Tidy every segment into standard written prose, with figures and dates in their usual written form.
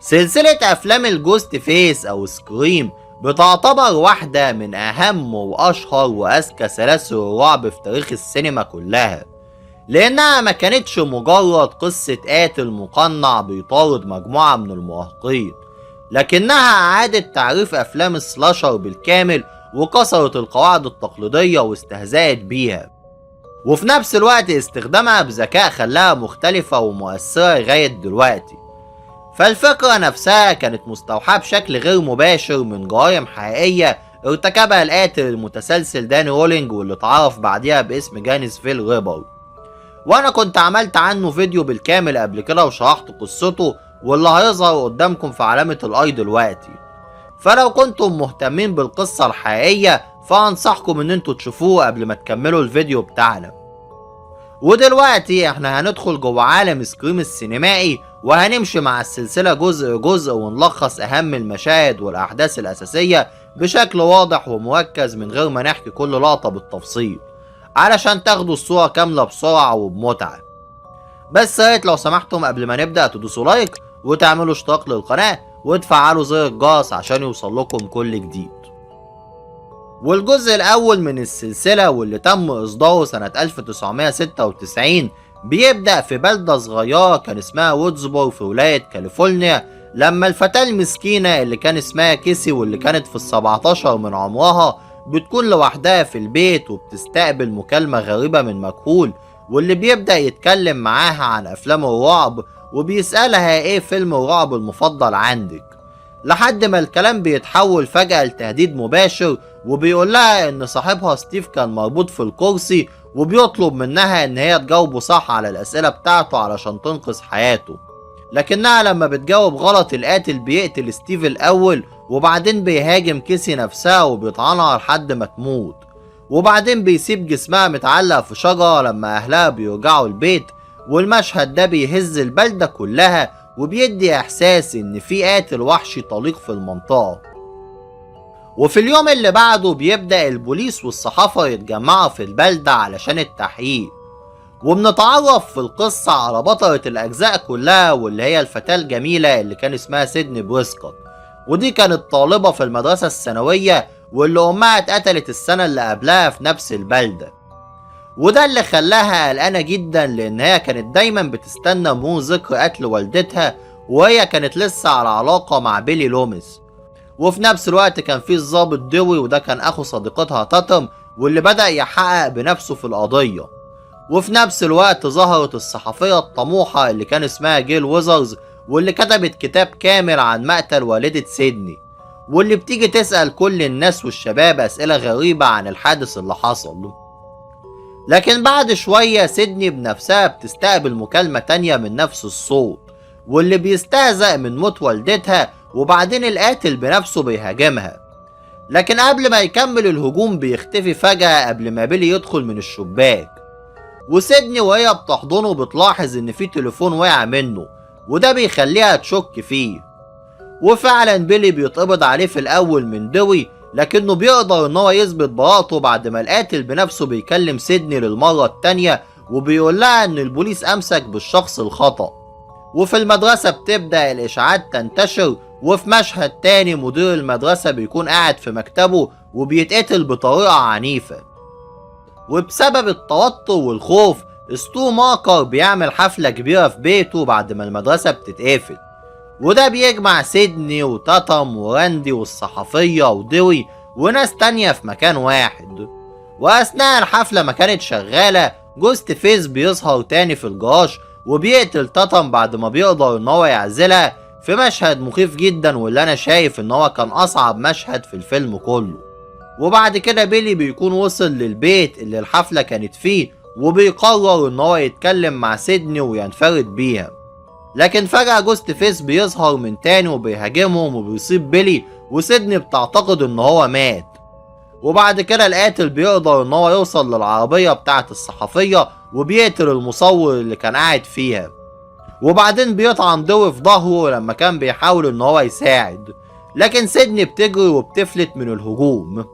سلسلة أفلام الجوست فيس أو سكريم بتعتبر واحدة من أهم وأشهر وأذكى سلاسل الرعب في تاريخ السينما كلها، لأنها ما كانتش مجرد قصة قاتل مقنع بيطارد مجموعة من المراهقين، لكنها إعادة تعريف أفلام السلاشر بالكامل وكسرت القواعد التقليدية واستهزأت بيها، وفي نفس الوقت استخدامها بذكاء خلاها مختلفة ومؤثرة لغاية دلوقتي. فالفكرة نفسها كانت مستوحاة بشكل غير مباشر من جرائم حقيقية ارتكبها القاتل المتسلسل داني رولينج، واللي اتعرف بعديها باسم جانيسفيل ريبر. وانا كنت عملت عنه فيديو بالكامل قبل كده وشرحت قصته، واللي هيظهر قدامكم في علامة الاي دلوقتي. فلو كنتم مهتمين بالقصة الحقيقية فانصحكم ان انتوا تشوفوه قبل ما تكملوا الفيديو بتاعنا. ودلوقتي احنا هندخل جوه عالم سكريم السينمائي، وهنمشي مع السلسلة جزء جزء ونلخص اهم المشاهد والاحداث الاساسية بشكل واضح ومركز من غير ما نحكي كل لقطة بالتفصيل، علشان تاخدوا الصورة كاملة بسرعة وبمتعة. بس يا ريت لو سمحتم قبل ما نبدأ تدوسوا لايك وتعملوا اشتراك للقناة وتفعلوا زر الجرس عشان يوصل لكم كل جديد. والجزء الأول من السلسلة واللي تم إصداره سنة 1996 بيبدأ في بلدة صغيرة كان اسمها وودزبور في ولاية كاليفورنيا، لما الفتاة المسكينة اللي كان اسمها كيسي واللي كانت في ال17 من عمرها بتكون لوحدها في البيت وبتستقبل مكالمة غريبة من مجهول، واللي بيبدأ يتكلم معاها عن أفلام الرعب وبيسألها ايه فيلم الرعب المفضل عندك، لحد ما الكلام بيتحول فجأة لتهديد مباشر، وبيقول لها ان صاحبها ستيف كان مربوط في الكرسي وبيطلب منها ان هي تجاوبه صح على الاسئلة بتاعته علشان تنقذ حياته. لكنها لما بتجاوب غلط القاتل بيقتل ستيف الاول، وبعدين بيهاجم كيسي نفسها وبيطعنها لحد ما تموت، وبعدين بيسيب جسمها متعلق في شجرة لما اهلها بيرجعوا البيت. والمشهد ده بيهز البلدة كلها وبيدي احساس ان في قاتل وحشي طليق في المنطقة. وفي اليوم اللي بعده بيبدأ البوليس والصحافة يتجمعوا في البلدة علشان التحقيق، وبنتعرف في القصة على بطلة الأجزاء كلها واللي هي الفتاة الجميلة اللي كان اسمها سيدني بريسكوت، ودي كانت طالبة في المدرسة الثانوية واللي أمها اتقتلت السنة اللي قبلها في نفس البلدة. وده اللي خلاها قلقانة جدا، لأن هي كانت دايما بتستنى مرور ذكر قتل والدتها، وهي كانت لسه على علاقة مع بيلي لوميس. وفي نفس الوقت كان في الضابط دوي، وده كان أخو صديقتها تاتم، واللي بدأ يحقق بنفسه في القضية. وفي نفس الوقت ظهرت الصحفية الطموحة اللي كان اسمها جيل ويزرز، واللي كتبت كتاب كامل عن مقتل والدة سيدني، واللي بتيجي تسأل كل الناس والشباب أسئلة غريبة عن الحادث اللي حصل. لكن بعد شوية سيدني بنفسها بتستقبل مكالمة تانية من نفس الصوت، واللي بيستهزأ من موت والدتها، وبعدين القاتل بنفسه بيهاجمها. لكن قبل ما يكمل الهجوم بيختفي فجأة قبل ما بيلي يدخل من الشباك، وسيدني وهي بتحضنه بتلاحظ ان في تليفون وقع منه، وده بيخليها تشك فيه. وفعلا بيلي بيتقبض عليه في الاول من دوي، لكنه بيقدر ان هو يثبت براءته بعد ما القاتل بنفسه بيكلم سيدني للمرة التانية وبيقول لها ان البوليس امسك بالشخص الخطأ. وفي المدرسة بتبدأ الاشاعات تنتشر، وفي مشهد تاني مدير المدرسة بيكون قاعد في مكتبه وبيتقتل بطريقة عنيفة. وبسبب التوتر والخوف ستو ماكر بيعمل حفلة كبيرة في بيته بعد ما المدرسة بتتقفل، وده بيجمع سيدني وتاتم وراندي والصحفية ودوي وناس تانية في مكان واحد. وأثناء الحفلة ما كانت شغالة جوست فيس بيظهر تاني في الجراج وبيقتل تاتم بعد ما بيقدر ان هو يعزلها في مشهد مخيف جدا، واللي انا شايف ان هو كان اصعب مشهد في الفيلم كله. وبعد كده بيلي بيكون وصل للبيت اللي الحفلة كانت فيه، وبيقرر ان هو يتكلم مع سيدني وينفرد بيها. لكن فجأة جوست فيس بيظهر من تاني وبيهاجمهم وبيصيب بيلي، وسيدني بتعتقد ان هو مات. وبعد كده القاتل بيقدر ان هو يوصل للعربية بتاعة الصحفية وبيقتل المصور اللي كان قاعد فيها، وبعدين بيطعن دوي في ظهره لما كان بيحاول ان هو يساعد، لكن سيدني بتجري وبتفلت من الهجوم.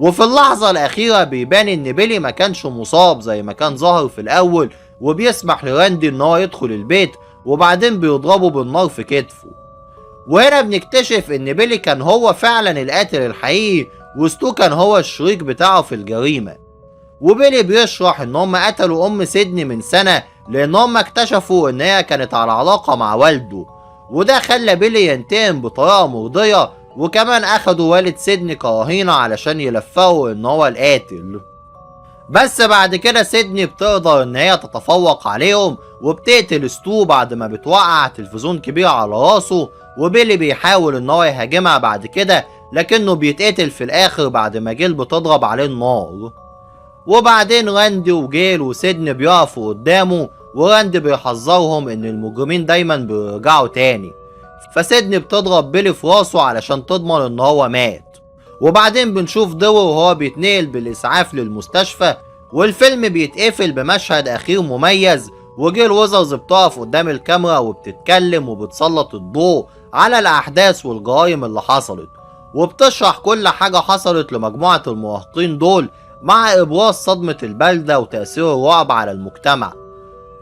وفي اللحظة الأخيرة بيبان إن بيلي ما كانش مصاب زي ما كان ظاهر في الأول، وبيسمح لراندي إن هو يدخل البيت، وبعدين بيضربه بالنار في كتفه. وهنا بنكتشف ان بيلي كان هو فعلا القاتل الحقيقي، وستو كان هو الشريك بتاعه في الجريمة. وبيلي بيشرح ان هم قتلوا ام سيدني من سنة لان هم اكتشفوا ان هي كانت على علاقة مع والده، وده خلى بيلي ينتقم بطريقة مرضية، وكمان اخدوا والد سيدني كرهينة علشان يلفقوا ان هو القاتل. بس بعد كده سيدني بتقدر ان هي تتفوق عليهم وبتقتل ستو بعد ما بتوقع تلفزيون كبير على راسه، وبيلي بيحاول ان هو يهاجمها بعد كده لكنه بيتقتل في الاخر بعد ما جيل بتضرب عليه النار. وبعدين راندي وجيل وسيدني بيقفوا قدامه، وراندي بيحذرهم ان المجرمين دايما بيرجعوا تاني، فسيدني بتضرب بيلي في راسه علشان تضمن ان هو مات. وبعدين بنشوف دور وهو بيتنقل بالاسعاف للمستشفى، والفيلم بيتقفل بمشهد اخير مميز، وجيل ويزرز بتقف قدام الكاميرا وبتتكلم وبتسلط الضوء على الاحداث والجرائم اللي حصلت، وبتشرح كل حاجة حصلت لمجموعة المراهقين دول مع ابراز صدمة البلدة وتأثير الرعب على المجتمع.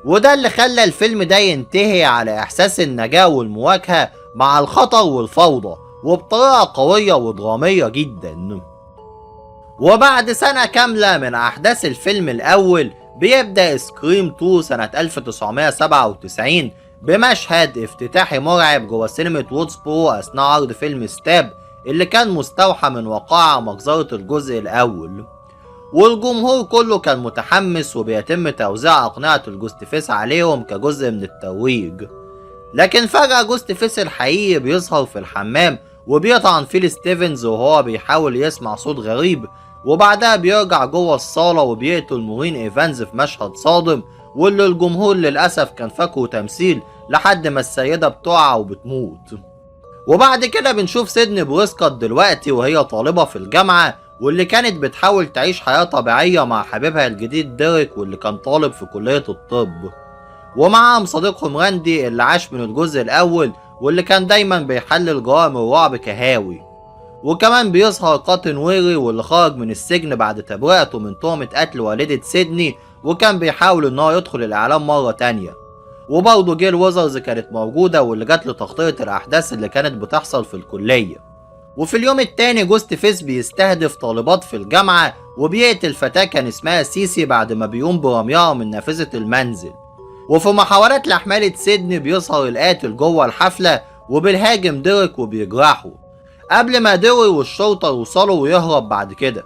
وده اللي خلى الفيلم ده ينتهي على احساس النجاة والمواجهة مع الخطر والفوضى، وبطريقة قوية ودرامية جدا. وبعد سنة كاملة من احداث الفيلم الاول بيبدأ سكريم 2 سنة 1997 بمشهد افتتاحي مرعب جوه سينما وودسبرو اثناء عرض فيلم ستاب اللي كان مستوحى من وقائع مجزرة الجزء الاول. والجمهور كله كان متحمس وبيتم توزيع أقنعة الجوست فيس عليهم كجزء من الترويج. لكن فجأة جوست فيس الحقيقي بيظهر في الحمام وبيطعن فيل ستيفنز وهو بيحاول يسمع صوت غريب، وبعدها بيرجع جوه الصالة وبيقتل مورين ايفانز في مشهد صادم، واللي الجمهور للأسف كان فاكره تمثيل لحد ما السيدة بتقع وبتموت. وبعد كده بنشوف سيدني بريسكوت دلوقتي وهي طالبة في الجامعة، واللي كانت بتحاول تعيش حياة طبيعية مع حبيبها الجديد ديريك واللي كان طالب في كلية الطب، ومعاهم صديقهم راندي اللي عاش من الجزء الأول واللي كان دايما بيحلل جرائم الرعب كهاوي. وكمان بيظهر قاتل ويري واللي خرج من السجن بعد تبرئته من تهمة قتل والدة سيدني، وكان بيحاول ان هو يدخل الإعلام مرة تانية. وبرضه جيل ويزرز كانت موجودة واللي جات لتغطية الأحداث اللي كانت بتحصل في الكلية. وفي اليوم التاني جوست فيس بيستهدف طالبات في الجامعة وبيقتل فتاة كان اسمها سيسي بعد ما بيقوم برميها من نافذة المنزل. وفي محاولات لحماية سيدني بيظهر القاتل جوه الحفلة وبيهاجم ديريك وبيجرحه قبل ما ديري والشرطة يوصلوا ويهرب بعد كده.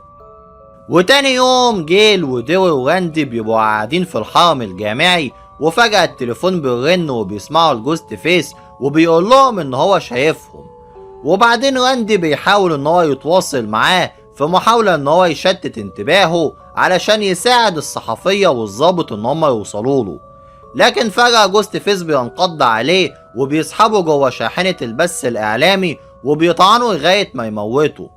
وتاني يوم جيل وديري وراندي بيبقوا قاعدين في الحرم الجامعي، وفجأة التليفون بيرن وبيسمعوا الجوست فيس وبيقول لهم ان هو شايفهم. وبعدين راندي بيحاول ان هو يتواصل معاه في محاولة ان هو يشتت انتباهه علشان يساعد الصحفية والضابط ان هم يوصلوا له، لكن فجأة جوست فيس بينقض عليه وبيسحبه جوه شاحنة البث الاعلامي وبيطعنه لغاية ما يموته.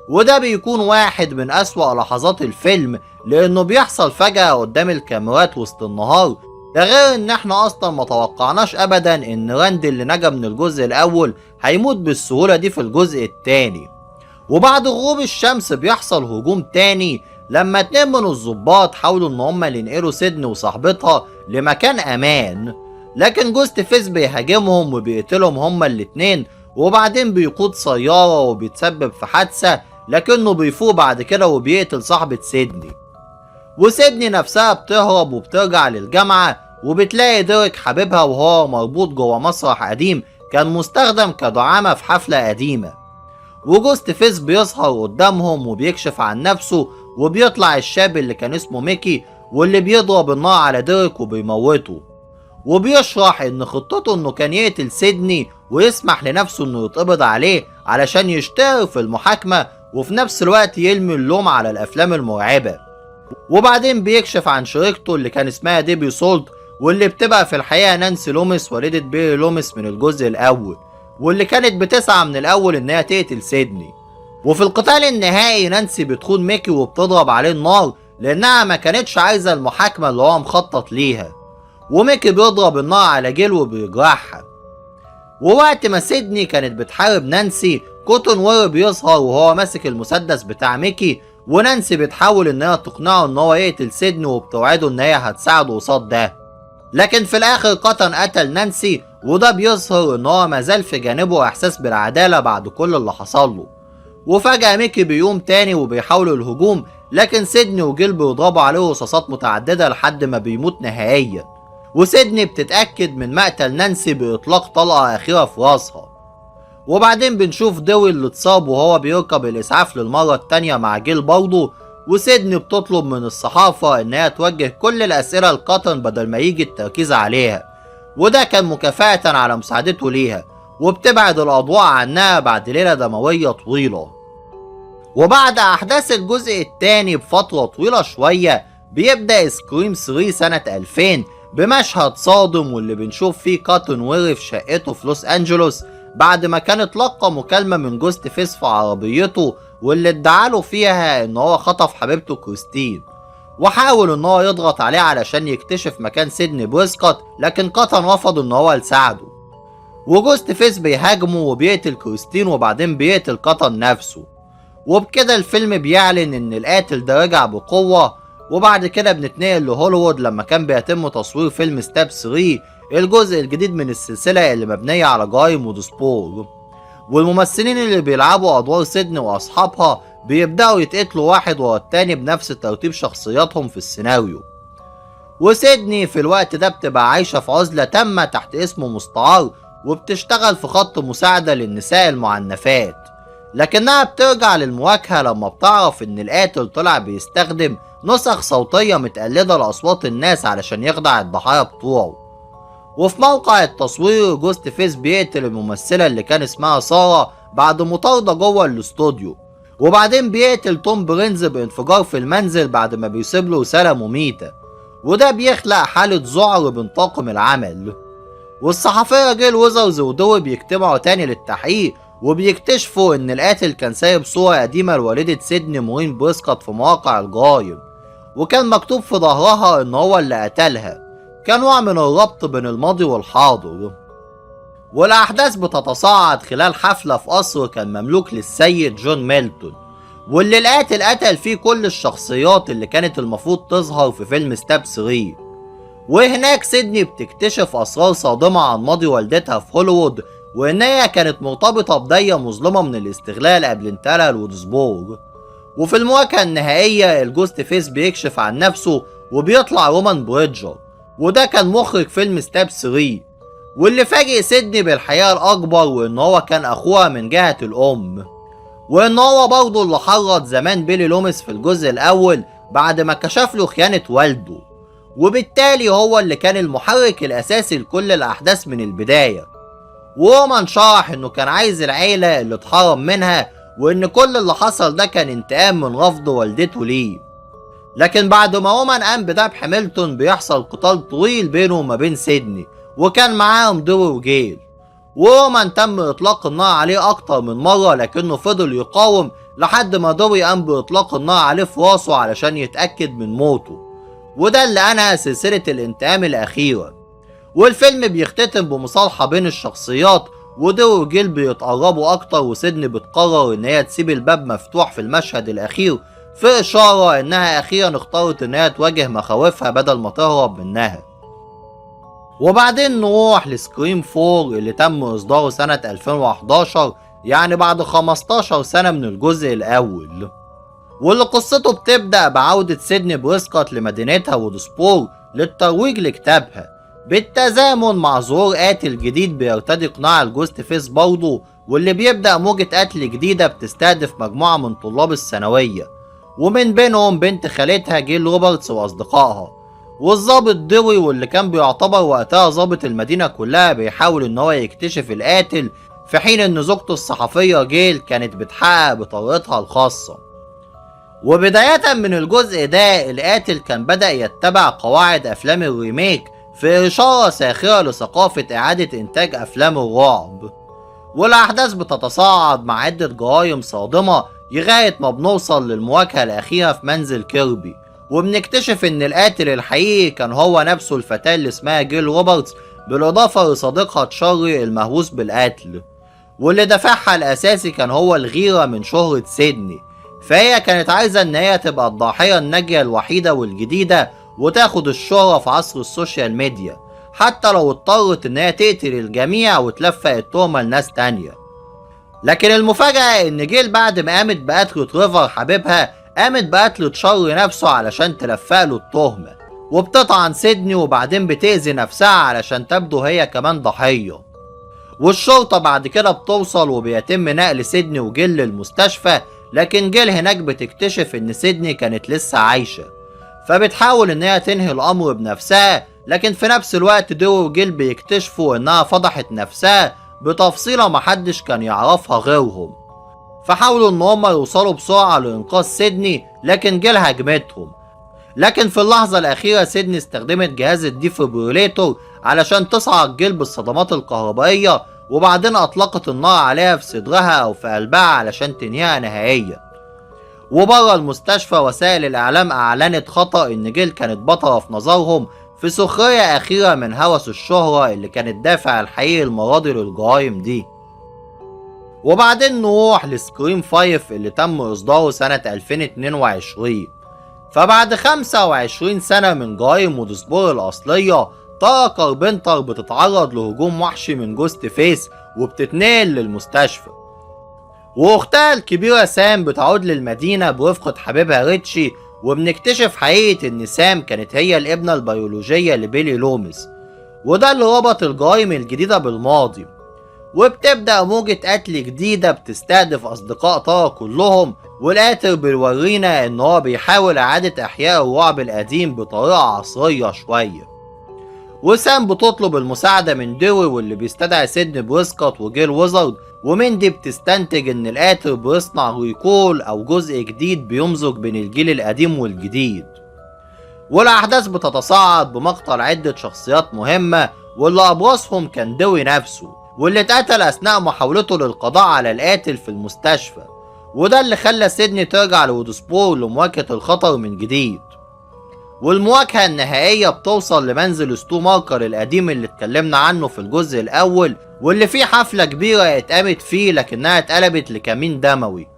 وده بيكون واحد من اسوأ لحظات الفيلم لانه بيحصل فجأة قدام الكاميرات وسط النهار، ده غير ان احنا اصلا ما توقعناش ابدا ان راندي اللي نجا من الجزء الاول هيموت بالسهولة دي في الجزء التاني. وبعد غروب الشمس بيحصل هجوم تاني لما اتنين من الضباط حاولوا ان هما ينقلوا سيدني وصاحبتها لمكان امان، لكن جوست فيس بيهاجمهم وبيقتلهم هما الاتنين، وبعدين بيقود سيارة وبيتسبب في حادثة لكنه بيفوق بعد كده وبيقتل صاحبة سيدني. وسيدني نفسها بتهرب وبترجع للجامعة وبتلاقي ديريك حبيبها وهو مربوط جوه مسرح قديم كان مستخدم كدعامة في حفلة قديمة. وجوست فيس بيظهر قدامهم وبيكشف عن نفسه وبيطلع الشاب اللي كان اسمه ميكي واللي بيضرب النار على ديريك وبيموته، وبيشرح ان خطته انه كان يقتل سيدني ويسمح لنفسه انه يتقبض عليه علشان يشتغل في المحاكمة وفي نفس الوقت يلمي اللوم على الافلام المرعبة. وبعدين بيكشف عن شريكته اللي كان اسمها ديبي سولت واللي بتبقى في الحقيقة نانسي لوميس والدة بيري لوميس من الجزء الاول، واللي كانت بتسعى من الاول انها تقتل سيدني. وفي القتال النهائي نانسي بتخون ميكي وبتضرب عليه النار لانها ما كانتش عايزة المحاكمة اللي هو مخطط ليها، وميكي بيضرب النار على جيل وبيجرحها. ووقت ما سيدني كانت بتحارب نانسي كوتون وير بيظهر وهو ماسك المسدس بتاع ميكي، ونانسي بتحاول انها تقنعه ان هو يقتل سيدني وبتوعده ان هي هتساعده قصاد ده، لكن في الاخر قطن قتل نانسي وده بيظهر ان هو مازال في جانبه احساس بالعدالة بعد كل اللي حصل له. وفجأة ميكي بيقوم تاني وبيحاولوا الهجوم، لكن سيدني وجيل بيضربوا عليه رصاصات متعددة لحد ما بيموت نهائيا. وسيدني بتتأكد من مقتل نانسي بإطلاق طلقة أخيرة في راسها. وبعدين بنشوف دوي اللي اتصاب وهو بيركب الإسعاف للمرة التانية مع جيل برضه، وسيدني بتطلب من الصحافة إنها توجه كل الأسئلة لكاتن بدل ما يجي التركيز عليها، وده كان مكافأة على مساعدته ليها، وبتبعد الأضواء عنها بعد ليلة دموية طويلة. وبعد أحداث الجزء الثاني بفترة طويلة شوية بيبدأ سكريم 3 سنة 2000 بمشهد صادم، واللي بنشوف فيه كاتن ويري في شقته في لوس أنجلوس بعد ما كان اتلقى مكالمة من جوست فيس في عربيته، واللي ادعاله فيها ان هو خطف حبيبته كريستين، وحاول ان هو يضغط عليه علشان يكتشف مكان سيدني بريسكوت، لكن كاتن رفض ان هو يساعده. وجوست فيس بيهاجمه وبيقتل كريستين وبعدين بيقتل كاتن نفسه. وبكده الفيلم بيعلن ان القاتل ده رجع بقوة. وبعد كده بنتنقل لهوليوود لما كان بيتم تصوير فيلم ستاب 3، الجزء الجديد من السلسلة اللي مبنية على جرايم ودسبور. والممثلين اللي بيلعبوا ادوار سيدني واصحابها بيبدأوا يتقتلوا واحد ورا التاني بنفس ترتيب شخصياتهم في السيناريو. وسيدني في الوقت ده بتبقى عايشة في عزلة تامة تحت اسم مستعار، وبتشتغل في خط مساعدة للنساء المعنفات، لكنها بترجع للمواجهة لما بتعرف ان القاتل طلع بيستخدم نسخ صوتية متقلدة لأصوات الناس علشان يخدع الضحايا بتوعه. وفي موقع التصوير جوست فيس بيقتل الممثلة اللي كان اسمها سارة بعد مطاردة جوه الاستوديو، وبعدين بيقتل توم برينز بانفجار في المنزل بعد ما بيسيب له رسالة مميتة، وده بيخلق حالة ذعر بين طاقم العمل. والصحفية جيل ويزرز ودوي بيجتمعوا تاني للتحقيق، وبيكتشفوا ان القاتل كان سايب صورة قديمة لوالدة سيدني مورين بريسكوت في مواقع الجرايم، وكان مكتوب في ظهرها ان هو اللي قتلها، كان نوع من الربط بين الماضي والحاضر. والاحداث بتتصاعد خلال حفلة في قصر كان مملوك للسيد جون ميلتون، واللي القاتل قتل فيه كل الشخصيات اللي كانت المفروض تظهر في فيلم ستاب 3. وهناك سيدني بتكتشف اسرار صادمة عن ماضي والدتها في هوليوود، وان هي كانت مرتبطة بدية مظلمة من الاستغلال قبل انتقالها لوودسبورغ. وفي المواجهة النهائية الجوست فيس بيكشف عن نفسه وبيطلع رومان بريدجر، وده كان مخرج فيلم ستاب 3، واللي فاجئ سيدني بالحقيقة الأكبر، وإن هو كان أخوها من جهة الأم، وإن هو برضه اللي حرض زمان بيلي لوميس في الجزء الأول بعد ما كشف له خيانة والده، وبالتالي هو اللي كان المحرك الأساسي لكل الأحداث من البداية. ورومان شرح إنه كان عايز العيلة اللي اتحرم منها، وإن كل اللي حصل ده كان انتقام من رفض والدته ليه. لكن بعد ما رومان قام بذبح ميلتون بيحصل قتال طويل بينه وما بين سيدني، وكان معاهم دوي وجيل. ورومان تم اطلاق النار عليه اكتر من مرة، لكنه فضل يقاوم لحد ما دوي قام باطلاق النار عليه في راسه علشان يتأكد من موته، وده اللي انهى سلسلة الانتقام الاخيرة. والفيلم بيختتم بمصالحة بين الشخصيات، ودوي وجيل بيتقربوا اكتر، وسيدني بتقرر ان هي تسيب الباب مفتوح في المشهد الاخير في اشارة انها اخيرا اختارت انها تواجه مخاوفها بدل ما تهرب منها. وبعدين نروح لسكريم 4 اللي تم اصداره سنة 2011، يعني بعد 15 سنة من الجزء الاول، واللي قصته بتبدأ بعودة سيدني بريسكوت لمدينتها وودسبور للترويج لكتابها، بالتزامن مع ظهور قاتل جديد بيرتدي قناع الجوست فيس برضه، واللي بيبدأ موجة قتل جديدة بتستهدف مجموعة من طلاب الثانوية، ومن بينهم بنت خالتها جيل روبرتس واصدقائها. والظابط دوي واللي كان بيعتبر وقتها ظابط المدينة كلها بيحاول ان هو يكتشف القاتل، في حين ان زوجته الصحفية جيل كانت بتحقق بطريقتها الخاصة. وبداية من الجزء ده القاتل كان بدأ يتبع قواعد افلام الريميك في اشارة ساخرة لثقافة اعادة انتاج افلام الرعب. والاحداث بتتصاعد مع عدة جرائم صادمة لغاية ما بنوصل للمواجهة الاخيرة في منزل كيربي، وبنكتشف ان القاتل الحقيقي كان هو نفسه الفتاة اللي اسمها جيل روبرتس، بالاضافة لصديقها تشارلي المهووس بالقتل، واللي دافعها الاساسي كان هو الغيرة من شهرة سيدني، فهي كانت عايزة ان هي تبقى الضحية الناجية الوحيدة والجديدة وتاخد الشهرة في عصر السوشيال ميديا، حتى لو اضطرت ان هي تقتل الجميع وتلفق التهمة لناس تانية. لكن المفاجأة ان جيل بعد ما قامت بقتل تريفر حبيبها قامت بقتل تشارلي نفسه علشان تلفق له التهمة، وبتطعن سيدني وبعدين بتأذي نفسها علشان تبدو هي كمان ضحية. والشرطة بعد كده بتوصل وبيتم نقل سيدني وجيل للمستشفى، لكن جيل هناك بتكتشف ان سيدني كانت لسه عايشة، فبتحاول ان هي تنهي الامر بنفسها. لكن في نفس الوقت دو وجيل بيكتشفوا انها فضحت نفسها بتفصيلة محدش كان يعرفها غيرهم، فحاولوا ان هم يوصلوا بسرعة لانقاذ سيدني، لكن جيل هاجمتهم. لكن في اللحظة الأخيرة سيدني استخدمت جهاز الديفيبريليتور علشان تصعق جيل بالصدمات الكهربائية، وبعدين أطلقت النار عليها في صدرها أو في قلبها علشان تنهيها نهائيا. وبره المستشفى وسائل الإعلام أعلنت خطأ إن جيل كانت بطلة في نظرهم في سخرية أخيرة من هوس الشهرة اللي كان الدافع الحقيقي المرضي للجرائم دي. وبعدين نروح لسكريم 5 اللي تم إصداره سنة 2022. فبعد 25 سنة من جرائم وودسبور الأصلية، ترى كاربنتر بتتعرض لهجوم وحشي من جوست فيس وبتتنقل للمستشفى. واختها الكبيرة سام بتعود للمدينة برفقة حبيبها ريتشي، وبنكتشف حقيقة ان سام كانت هي الابنة البيولوجية لبيلي لوميس، وده اللي ربط الجرائم الجديدة بالماضي. وبتبدأ موجة قتل جديدة بتستهدف أصدقاء تارا كلهم، والقاتل بيورينا إن هو بيحاول إعادة إحياء الرعب القديم بطريقة عصرية شوية. وسام بتطلب المساعدة من دوي واللي بيستدعي سيدني بريسكوت وجيل ويزارد، ومندي بتستنتج إن القاتل بيصنع ريكول أو جزء جديد بيمزج بين الجيل القديم والجديد. والأحداث بتتصاعد بمقتل عدة شخصيات مهمة، واللي أبرزهم كان دوي نفسه، واللي اتقتل أثناء محاولته للقضاء على القاتل في المستشفى، وده اللي خلى سيدني ترجع لودسبور لمواجهة الخطر من جديد. والمواجهة النهائية بتوصل لمنزل ستو ماركر القديم اللي اتكلمنا عنه في الجزء الأول، واللي فيه حفلة كبيرة اتقامت فيه لكنها اتقلبت لكمين دموي.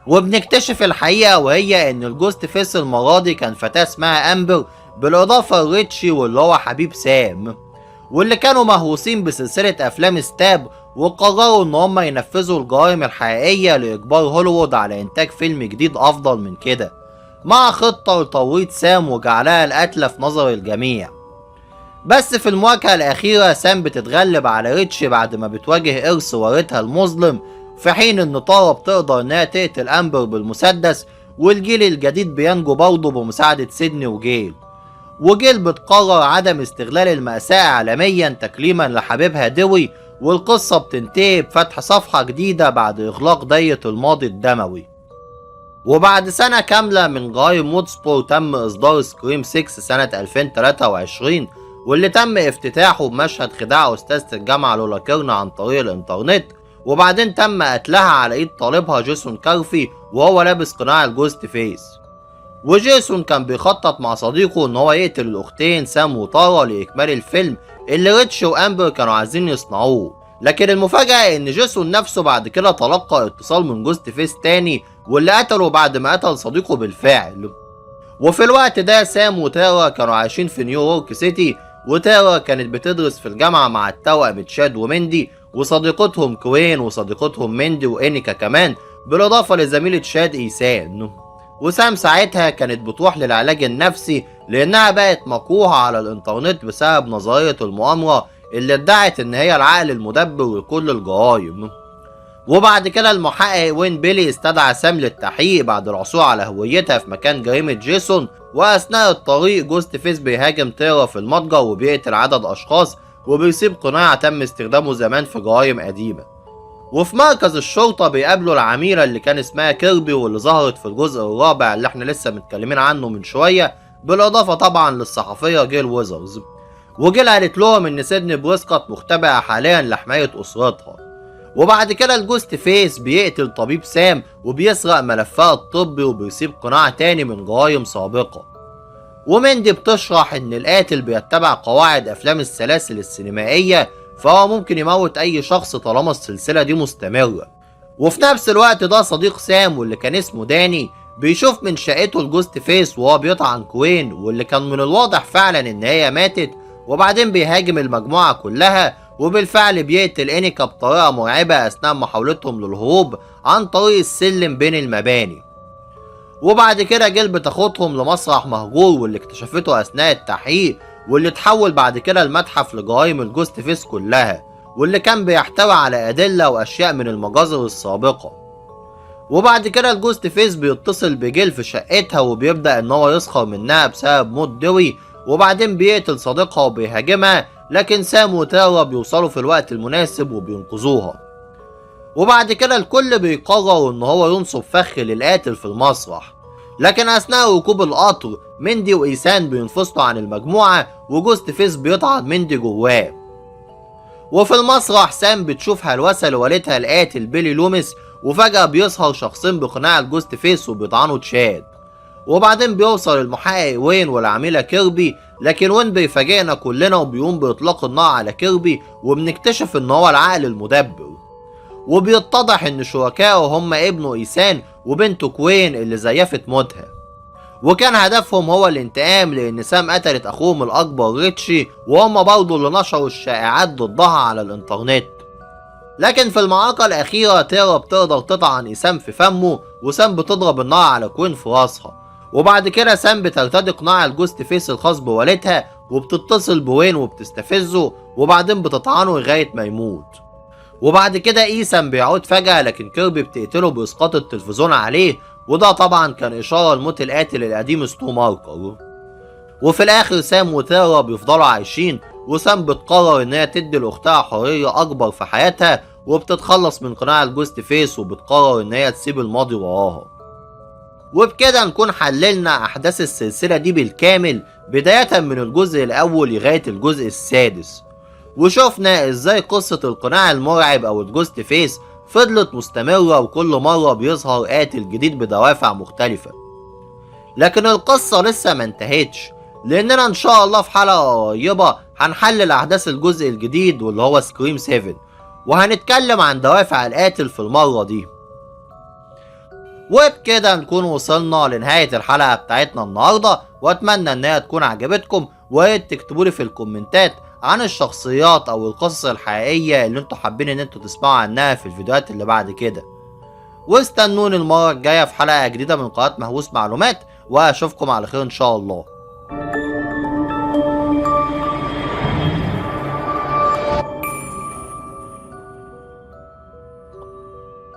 وبنكتشف الحقيقة وهي إن الجوست فيس المرة دي كان فتاة اسمها أمبر، بالإضافة لريتشي واللي هو حبيب سام، واللي كانوا مهووسين بسلسلة أفلام ستاب، وقرروا إن هم ينفذوا الجرائم الحقيقية لإجبار هوليوود على إنتاج فيلم جديد أفضل من كده، مع خطة لتوريط سام وجعلها القتلة في نظر الجميع. بس في المواجهة الأخيرة سام بتتغلب على ريتشي بعد ما بتواجه إرث والدها المظلم، في حين إن تارا بتقدر إنها تقتل أمبر بالمسدس، والجيل الجديد بينجو برضه بمساعدة سيدني وجيل. وجيل بتقرر عدم استغلال المأساة عالميا تكريما لحبيبها دوي، والقصة بتنتهي بفتح صفحة جديدة بعد إغلاق دايرة الماضي الدموي. وبعد سنة كاملة من جرائم وودسبور تم إصدار سكريم 6 سنة 2023، واللي تم افتتاحه بمشهد خداع أستاذة الجامعة لولا كيرن عن طريق الإنترنت، وبعدين تم قتلها على إيد طالبها جيسون كارفي وهو لابس قناع الجوست فيس. وجيسون كان بيخطط مع صديقه ان هو يقتل الاختين سام وتارا لاكمال الفيلم اللي ريتش وامبر كانوا عايزين يصنعوه. لكن المفاجأة ان جيسون نفسه بعد كده تلقى اتصال من جوست فيس تاني، واللي قتله بعد ما قتل صديقه بالفعل. وفي الوقت ده سام وتارا كانوا عايشين في نيويورك سيتي، وتارا كانت بتدرس في الجامعة مع التوأم تشاد ومندي، وصديقتهم كوين وصديقتهم مندي وإنيكا كمان، بالإضافة لزميلة شاد إيسان. وسام ساعتها كانت بتروح للعلاج النفسي لأنها بقت مكروهة على الإنترنت بسبب نظرية المؤامرة اللي ادعت إن هي العقل المدبر لكل الجرائم. وبعد كده المحقق وين بيلي استدعى سام للتحقيق بعد العثور على هويتها في مكان جريمة جيسون، وأثناء الطريق جوست فيس بيهاجم تارا في المتجر وبيقتل عدد أشخاص وبيسيب قناع تم استخدامه زمان في جرائم قديمة. وفي مركز الشرطة بيقابلوا العميلة اللي كان اسمها كيربي واللي ظهرت في الجزء الرابع اللي احنا لسه متكلمين عنه من شوية، بالإضافة طبعا للصحفية جيل ويزرز. وجيل قالت لهم إن سيدني بريسكوت مختبئة حاليا لحماية أسرتها. وبعد كده الجوست فيس بيقتل طبيب سام وبيسرق ملفها الطبي وبيسيب قناع تاني من جرائم سابقة. ومندي بتشرح إن القاتل بيتبع قواعد أفلام السلاسل السينمائية، فهو ممكن يموت أي شخص طالما السلسلة دي مستمرة. وفي نفس الوقت ده صديق سام واللي كان اسمه داني بيشوف من شقته الجوست فيس وهو بيطعن كوين، واللي كان من الواضح فعلا إن هي ماتت، وبعدين بيهاجم المجموعة كلها، وبالفعل بيقتل إنيكا بطريقة مرعبة أثناء محاولتهم للهروب عن طريق السلم بين المباني. وبعد كده جيل بتاخدهم لمسرح مهجور واللي اكتشفته أثناء التحقيق، واللي اتحول بعد كده لمتحف لجرائم الجوست فيس كلها، واللي كان بيحتوي على أدلة وأشياء من المجازر السابقة. وبعد كده الجوست فيس بيتصل بجيل في شقتها وبيبدأ إن هو يسخر منها بسبب موت دوي، وبعدين بيقتل صديقها وبيهاجمها، لكن سام وتارا بيوصلوا في الوقت المناسب وبينقذوها. وبعد كده الكل بيقرر ان هو ينصب فخ للقاتل في المسرح، لكن اثناء ركوب القطر مندي وايسان بينفصلوا عن المجموعة وجوست فيس بيطعن مندي جواه. وفي المسرح سام بتشوف هلوسة لوالدها القاتل بيلي لوميس، وفجأة بيظهر شخصين بقناع الجوست فيس وبيطعنوا تشاد. وبعدين بيوصل المحقق وين والعميلة كيربي، لكن وين بيفاجئنا كلنا وبيقوم بإطلاق النار على كيربي، وبنكتشف ان هو العقل المدبر. وبيتضح ان شركائه هم ابنه ايسان وبنته كوين اللي زيفت موتها، وكان هدفهم هو الانتقام لان سام قتلت اخوهم الاكبر ريتشي، وهم برضه اللي نشروا الشائعات ضدها على الانترنت. لكن في المعركة الأخيرة تيرا بتقدر تطعن إيسام في فمه، وسام بتضرب النار على كوين في راسها. وبعد كده سام بترتدي قناع الجوست فيس الخاص بوالدها وبتتصل بوين وبتستفزه، وبعدين بتطعنه لغاية ما يموت. وبعد كده إيسام بيعود فجأة، لكن كيربي بتقتله بإسقاط التلفزيون عليه، وده طبعا كان إشارة لموت القاتل القديم ستو ماركر. وفي الآخر سام وتارا بيفضلوا عايشين، وسام بتقرر إن هي تدي لأختها حرية أكبر في حياتها، وبتتخلص من قناع الجوست فيس وبتقرر إن هي تسيب الماضي وراها. وبكده نكون حللنا أحداث السلسلة دي بالكامل، بداية من الجزء الأول لغاية الجزء السادس، وشوفنا ازاي قصة القناع المرعب او الجوست فيس فضلت مستمرة، وكل مرة بيظهر قاتل جديد بدوافع مختلفة. لكن القصة لسه ما انتهتش، لاننا ان شاء الله في حلقة قريبة هنحلل احداث الجزء الجديد واللي هو سكريم 7، وهنتكلم عن دوافع القاتل في المرة دي. وبكده نكون وصلنا لنهاية الحلقة بتاعتنا النهاردة، واتمنى انها تكون عجبتكم، وياريت تكتبولي في الكومنتات عن الشخصيات او القصص الحقيقية اللي انتوا حابين ان انتوا تسمعوا عنها في الفيديوهات اللي بعد كده. واستنوني المرة الجاية في حلقة جديدة من قناة مهووس معلومات، واشوفكم على خير ان شاء الله.